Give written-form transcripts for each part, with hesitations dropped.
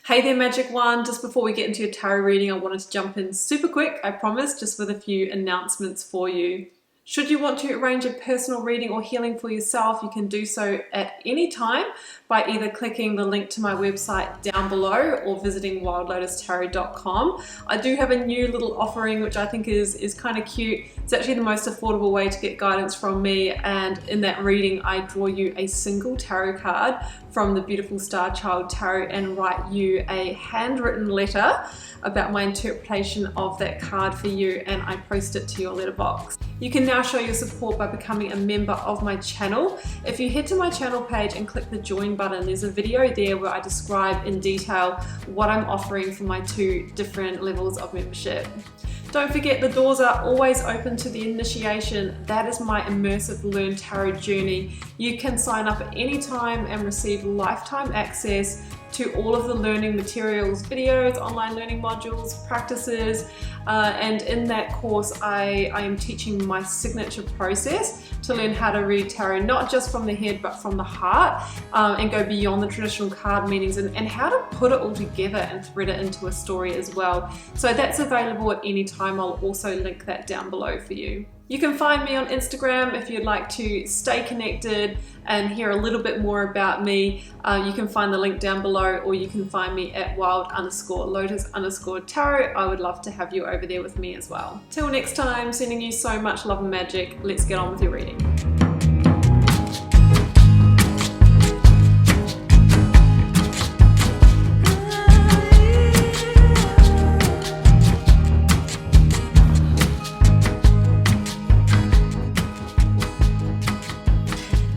Hey there, Magic One. Just before we get into your tarot reading, I wanted to jump in super quick, I promise, just with a few announcements for you. Should you want to arrange a personal reading or healing for yourself, you can do so at any time by either clicking the link to my website down below or visiting wildlotustarot.com. I do have a new little offering which I think is kind of cute. It's actually the most affordable way to get guidance from me, and in that reading I draw you a single tarot card from the beautiful Star Child Tarot and write you a handwritten letter about my interpretation of that card for you, and I post it to your letterbox. You can now show your support by becoming a member of my channel. If you head to my channel page and click the join button, there's a video there where I describe in detail what I'm offering for my two different levels of membership. Don't forget, the doors are always open to the initiation. That is my immersive Learn Tarot journey. You can sign up at any time and receive lifetime access to all of the learning materials, videos, online learning modules, practices, and in that course I am teaching my signature process to learn how to read tarot, not just from the head but from the heart, and go beyond the traditional card meanings, and how to put it all together and thread it into a story as well. So that's available at any time. I'll also link that down below for you. You can find me on Instagram if you'd like to stay connected and hear a little bit more about me. You can find the link down below, or you can find me at wild_lotus_tarot. I would love to have you over there with me as well. Till next time, sending you so much love and magic. Let's get on with your reading.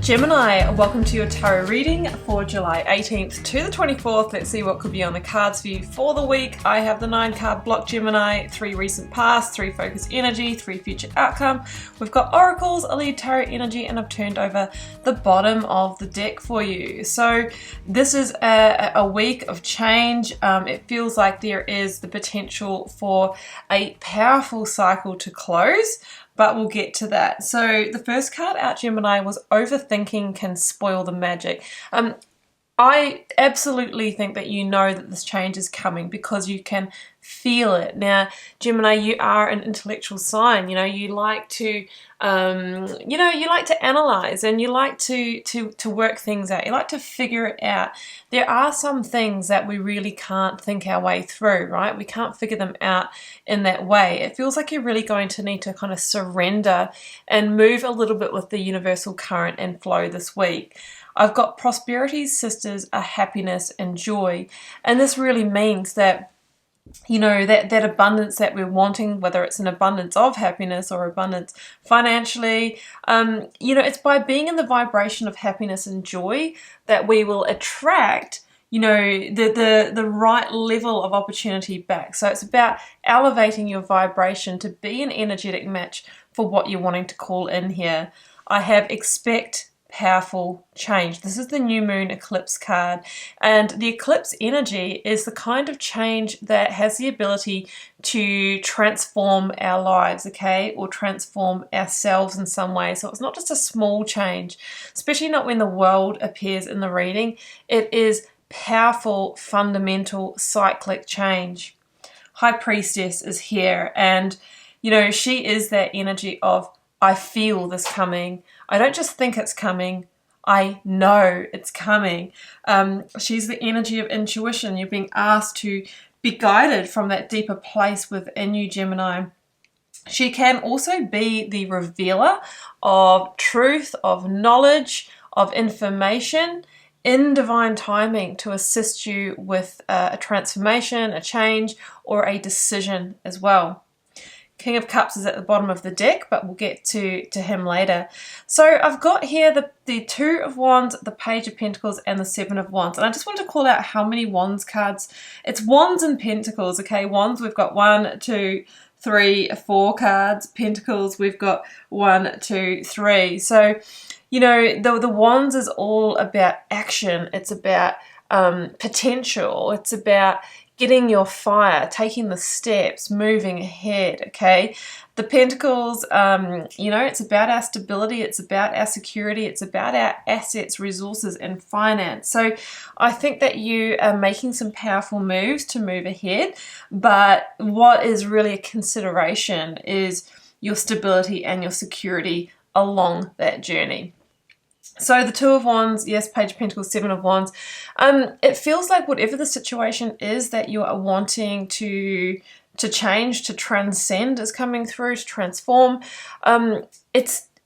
Gemini, welcome to your tarot reading for July 18th to the 24th. Let's see what could be on the cards for you for the week. I have the 9-card block Gemini, 3 recent past, 3 focus energy, 3 future outcome. We've got oracles, a lead tarot energy, and I've turned over the bottom of the deck for you. So this is a week of change. It feels like there is the potential for a powerful cycle to close, but we'll get to that. So the first card out, Gemini, was overthinking can spoil the magic. I absolutely think that you know that this change is coming because you can feel it. Now, Gemini, you are an intellectual sign. You know, you like to, you like to analyze, and you like to work things out. You like to figure it out. There are some things that we really can't think our way through, right? We can't figure them out in that way. It feels like you're really going to need to kind of surrender and move a little bit with the universal current and flow this week. I've got prosperity, sisters, a happiness and joy. And this really means that, you know, that abundance that we're wanting, whether it's an abundance of happiness or abundance financially, you know, it's by being in the vibration of happiness and joy that we will attract, you know, the right level of opportunity back. So it's about elevating your vibration to be an energetic match for what you're wanting to call in here. I have expect powerful change. This is the new moon eclipse card, and the eclipse energy is the kind of change that has the ability to transform our lives, okay, or transform ourselves in some way. So it's not just a small change, especially not when the world appears in the reading. It is powerful, fundamental, cyclic change. High Priestess is here, and you know, she is that energy of I feel this coming. I don't just think it's coming, I know it's coming. She's the energy of intuition. You're being asked to be guided from that deeper place within you, Gemini. She can also be the revealer of truth, of knowledge, of information in divine timing to assist you with a transformation, a change, or a decision as well. King of Cups is at the bottom of the deck, but we'll get to him later. So I've got here the 2 of Wands, the Page of Pentacles, and the 7 of Wands. And I just wanted to call out how many Wands cards. It's Wands and Pentacles, okay? Wands, we've got 1, 2, 3, 4 cards. Pentacles, we've got 1, 2, 3. So, you know, the Wands is all about action. It's about potential. It's about getting your fire, taking the steps, moving ahead, okay? The Pentacles, you know, it's about our stability, it's about our security, it's about our assets, resources, and finance. So I think that you are making some powerful moves to move ahead, but what is really a consideration is your stability and your security along that journey. So the Two of Wands, yes, Page of Pentacles, Seven of Wands. It feels like whatever the situation is that you are wanting to change, to transcend is coming through, to transform.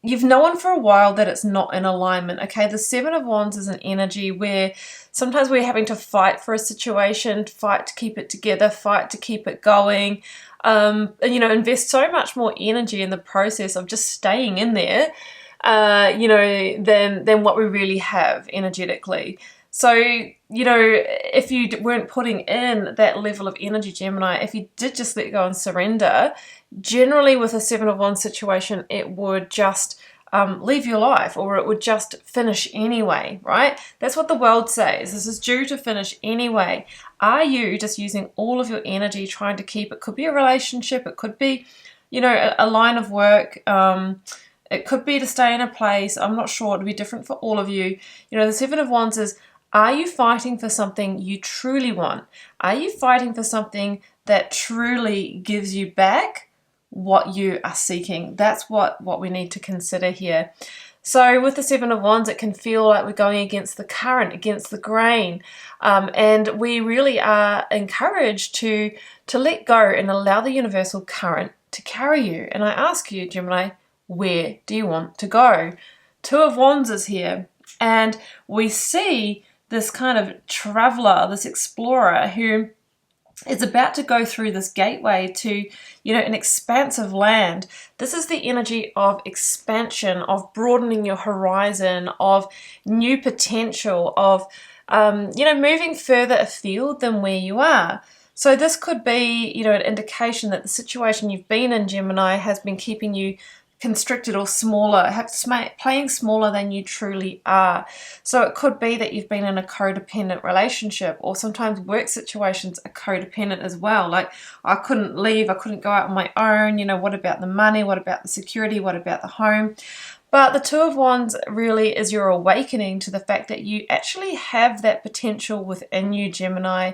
You've known for a while that it's not in alignment, okay? The Seven of Wands is an energy where sometimes we're having to fight for a situation, fight to keep it together, fight to keep it going, and, you know, invest so much more energy in the process of just staying in there, you know, than what we really have energetically. So, you know, if you weren't putting in that level of energy, Gemini, if you did just let go and surrender, generally with a Seven of Wands situation, it would just leave your life, or it would just finish anyway, right? That's what the world says. This is due to finish anyway. Are you just using all of your energy trying to keep, it could be a relationship, it could be, you know, a line of work, it could be to stay in a place. I'm not sure. It'll be different for all of you. You know, the Seven of Wands is, are you fighting for something you truly want? Are you fighting for something that truly gives you back what you are seeking? That's what we need to consider here. So with the Seven of Wands, it can feel like we're going against the current, against the grain. And we really are encouraged to let go and allow the universal current to carry you. And I ask you, Gemini, where do you want to go? Two of Wands is here, and we see this kind of traveler, this explorer who is about to go through this gateway to, you know, an expansive land. This is the energy of expansion, of broadening your horizon, of new potential, of, you know, moving further afield than where you are. So this could be, you know, an indication that the situation you've been in, Gemini, has been keeping you constricted or smaller, playing smaller than you truly are. So it could be that you've been in a codependent relationship, or sometimes work situations are codependent as well. Like, I couldn't leave, I couldn't go out on my own, you know, what about the money, what about the security, what about the home? But the Two of Wands really is your awakening to the fact that you actually have that potential within you, Gemini.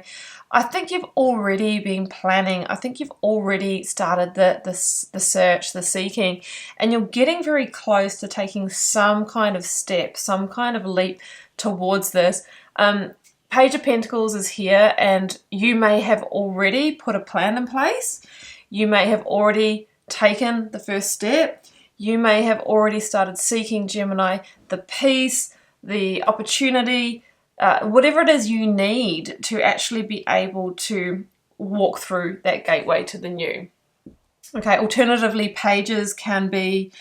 I think you've already been planning. I think you've already started the search, the seeking, and you're getting very close to taking some kind of step, some kind of leap towards this. Page of Pentacles is here, and you may have already put a plan in place. You may have already taken the first step. You may have already started seeking, Gemini, the peace, the opportunity, whatever it is you need to actually be able to walk through that gateway to the new. Okay, alternatively, pages can be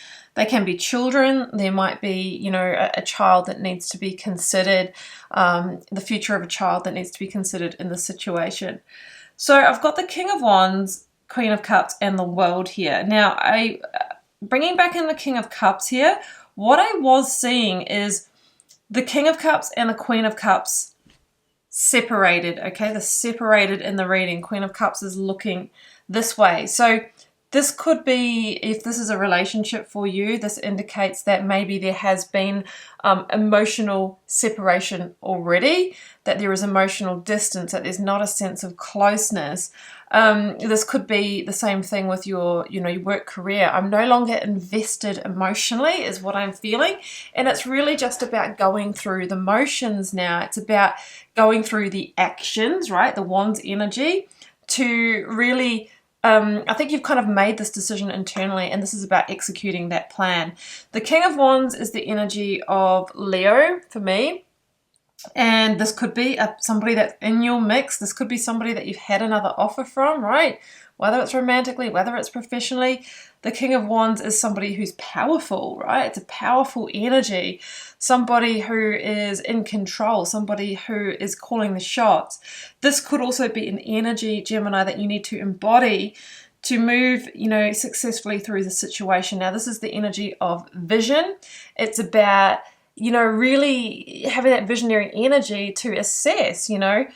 children. There might be, you know, a child that needs to be considered, the future of a child that needs to be considered in this situation. So I've got the King of Wands, Queen of Cups, and the World here. Now, bringing back in the King of Cups here, what I was seeing is the King of Cups and the Queen of Cups separated, okay? They're separated in the reading. Queen of Cups is looking this way. So this could be, if this is a relationship for you, this indicates that maybe there has been emotional separation already, that there is emotional distance, that there's not a sense of closeness. This could be the same thing with your, you know, your work career. I'm no longer invested emotionally is what I'm feeling. And it's really just about going through the motions now. It's about going through the actions, right? The Wands energy to really, I think you've kind of made this decision internally, and this is about executing that plan. The King of Wands is the energy of Leo for me. And this could be somebody that's in your mix. This could be somebody that you've had another offer from, right? Whether it's romantically, whether it's professionally. The King of Wands is somebody who's powerful, right? It's a powerful energy. Somebody who is in control, somebody who is calling the shots. This could also be an energy, Gemini, that you need to embody to move, you know, successfully through the situation. Now, this is the energy of vision. It's about, you know, really having that visionary energy to assess, you know,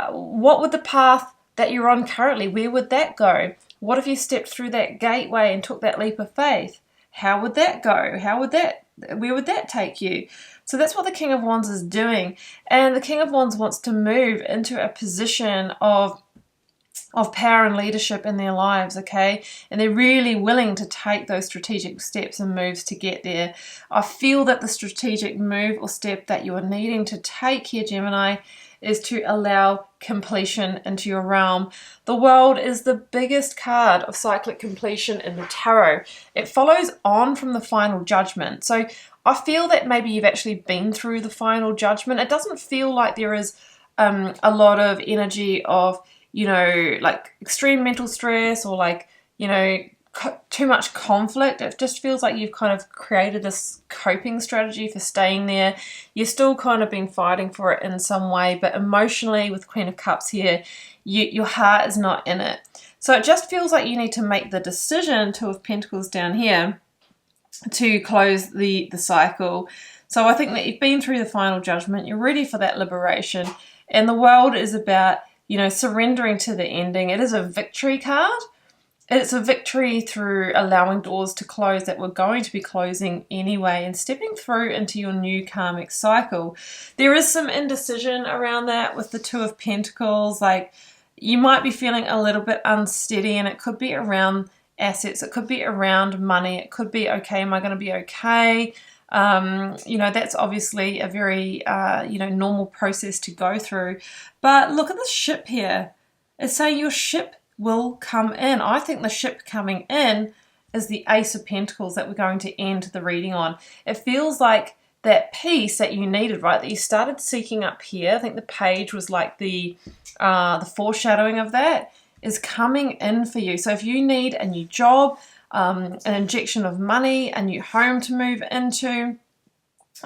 what would the path that you're on currently, where would that go? What if you stepped through that gateway and took that leap of faith? How would that go? Where would that take you? So that's what the King of Wands is doing. And the King of Wands wants to move into a position of power and leadership in their lives, okay? And they're really willing to take those strategic steps and moves to get there. I feel that the strategic move or step that you are needing to take here, Gemini, is to allow completion into your realm. The World is the biggest card of cyclic completion in the tarot. It follows on from the Final Judgment. So I feel that maybe you've actually been through the Final Judgment. It doesn't feel like there is a lot of energy of, you know, like extreme mental stress or like, you know, too much conflict. It just feels like you've kind of created this coping strategy for staying there. You're still kind of been fighting for it in some way, but emotionally with Queen of Cups here, your heart is not in it. So it just feels like you need to make the decision, Two of Pentacles down here, to close the cycle. So I think that you've been through the Final Judgment, you're ready for that liberation, and the World is about, you know, surrendering to the ending. It is a victory card. It's a victory through allowing doors to close that were going to be closing anyway and stepping through into your new karmic cycle. There is some indecision around that with the Two of Pentacles. Like, you might be feeling a little bit unsteady, and it could be around assets. It could be around money. It could be, okay, am I going to be okay? You know, that's obviously a very, you know, normal process to go through. But look at the ship here. It's saying your ship will come in. I think the ship coming in is the Ace of Pentacles that we're going to end the reading on. It feels like that peace that you needed, right, that you started seeking up here. I think the page was like the foreshadowing of that is coming in for you. So if you need a new job, an injection of money, a new home to move into,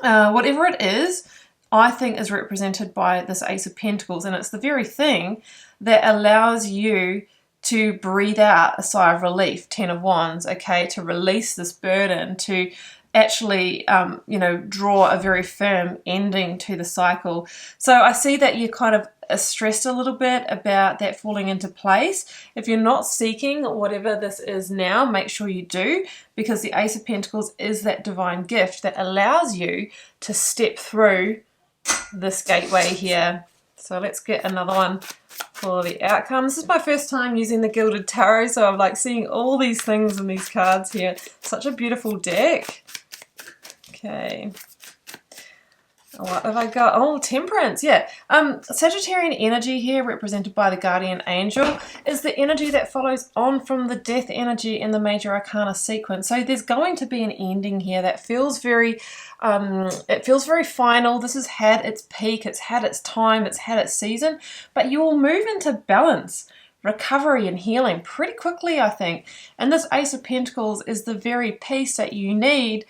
whatever it is, I think is represented by this Ace of Pentacles. And it's the very thing that allows you to breathe out a sigh of relief, Ten of Wands, okay, to release this burden, to actually, you know, draw a very firm ending to the cycle. So I see that you kind of stressed a little bit about that falling into place. If you're not seeking whatever this is now, make sure you do, because the Ace of Pentacles is that divine gift that allows you to step through this gateway here. So let's get another one for the outcome. This is my first time using the Gilded Tarot, so I'm like seeing all these things in these cards here. Such a beautiful deck. Okay. What have I got? Oh, Temperance, yeah. Sagittarian energy here, represented by the Guardian Angel, is the energy that follows on from the Death energy in the Major Arcana sequence. So there's going to be an ending here that feels very, it feels very final. This has had its peak, it's had its time, it's had its season, but you will move into balance, recovery and healing pretty quickly, I think. And this Ace of Pentacles is the very piece that you need,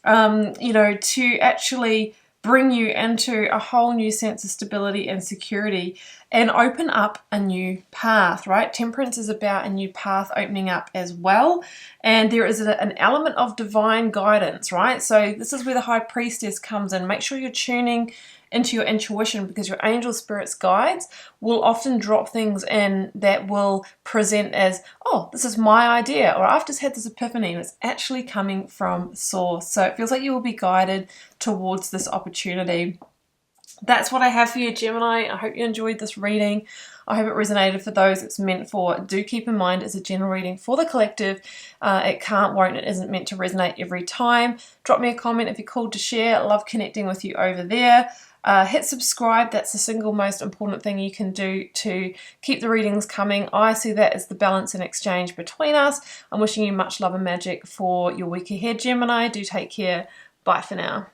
you know, to actually bring you into a whole new sense of stability and security and open up a new path, right? Temperance is about a new path opening up as well. And there is an element of divine guidance, right? So this is where the High Priestess comes in. Make sure you're tuning into your intuition, because your angel spirits guides will often drop things in that will present as, oh, this is my idea, or I've just had this epiphany, and it's actually coming from source. So it feels like you will be guided towards this opportunity. That's what I have for you, Gemini. I hope you enjoyed this reading. I hope it resonated for those it's meant for. Do keep in mind it's a general reading for the collective. It can't, won't, it isn't meant to resonate every time. Drop me a comment if you're called to share. I love connecting with you over there. Hit subscribe. That's the single most important thing you can do to keep the readings coming. I see that as the balance and exchange between us. I'm wishing you much love and magic for your week ahead, Gemini. Do take care. Bye for now.